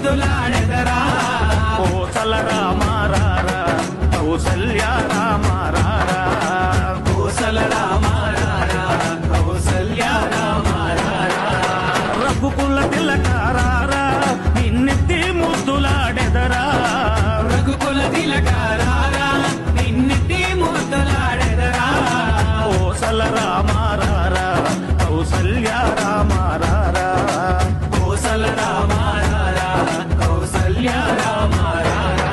ముద్దులాడెదరా కోసల రామారారా కౌసల్య రామారారా కోసల రామారారా కౌసల్య రామారారా రఘుకుల తిలకారారా నిన్నెత్తి ముద్దులాడెదరా రఘుకుల తిలకారారా నిన్నెత్తి ముద్దులాడెదరా కోసల రామారారా కౌసల్య రామారారా కోసల రామారారా కౌసల్య రామారారా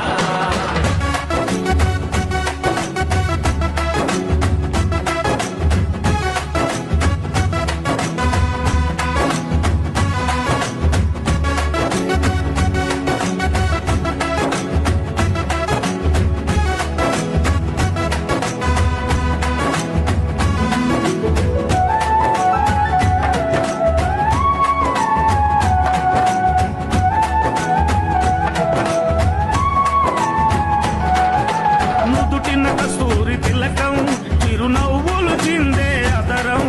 నుదుటిన కస్తూరి తిలకం చిరునవ్వులు చిందే అదరం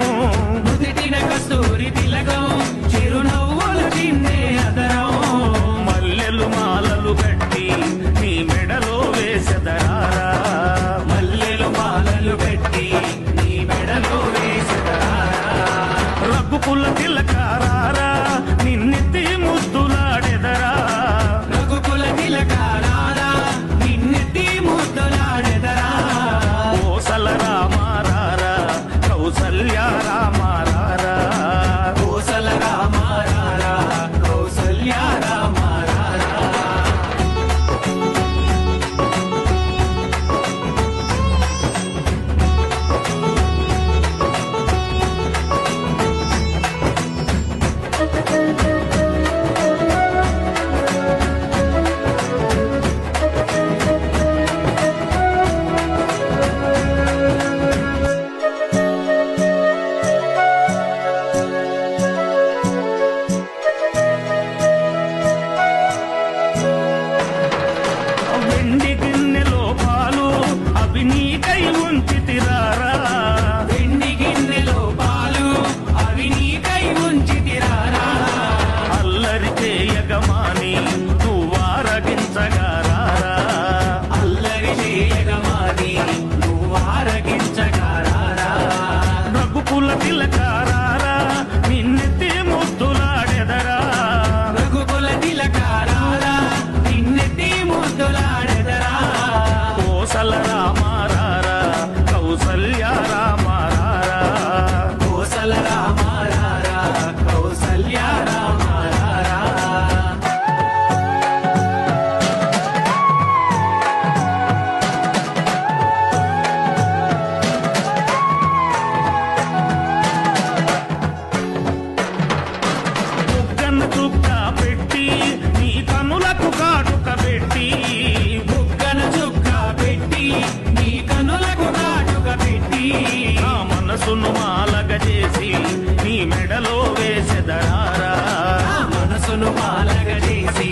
నుదిటిన కస్తూరి తిలకం చిరునవ్వులు చిందే అదరం మల్లెలు మాలలు కట్టి నీ మెడలో వేసెదరారా మల్లెలు మాలలు పెట్టి నీ మెడలో వేసెదరా రఘుకుల తిలకారారా నిన్నెత్తి ముద్దులాడెదరా రఘుకుల తిలకారారా నిన్నెత్తి ముద్దులాడెదరా కోసల రామారారా కౌసల్య రామారారా కోసల రామారారా కౌసల్య రామారారా వెండి గిన్నెలో పాలు అవి నీకై ఉంచితిరారా వెండి గిన్నెలో పాలు అవి నీకై ఉంచితిరారా అల్లరి చేయగమాని నువ్వారగించగారారా అల్లరి చేయగమాని నువ్వారగించగారారా రఘుకుల తిలకారారా నిన్నెత్తి ముద్దులాడెదరా రఘుకుల తిలకారారా నిన్నెత్తి ముద్దులాడెదరా కోసల రామారారా కౌసల్య రామారారా కోసల రామారారా కౌసల్య రామారారా బుగ్గన చుక్క పెట్టి నీ కనులకు కాటుక పెట్టి బుగ్గన చుక్క పెట్టి నీ కనులకు కాటుక పెట్టి నా మనసును మాలగ చేసి నీ మెడలో వేసెదరారా నా మనసును మాలగ చేసి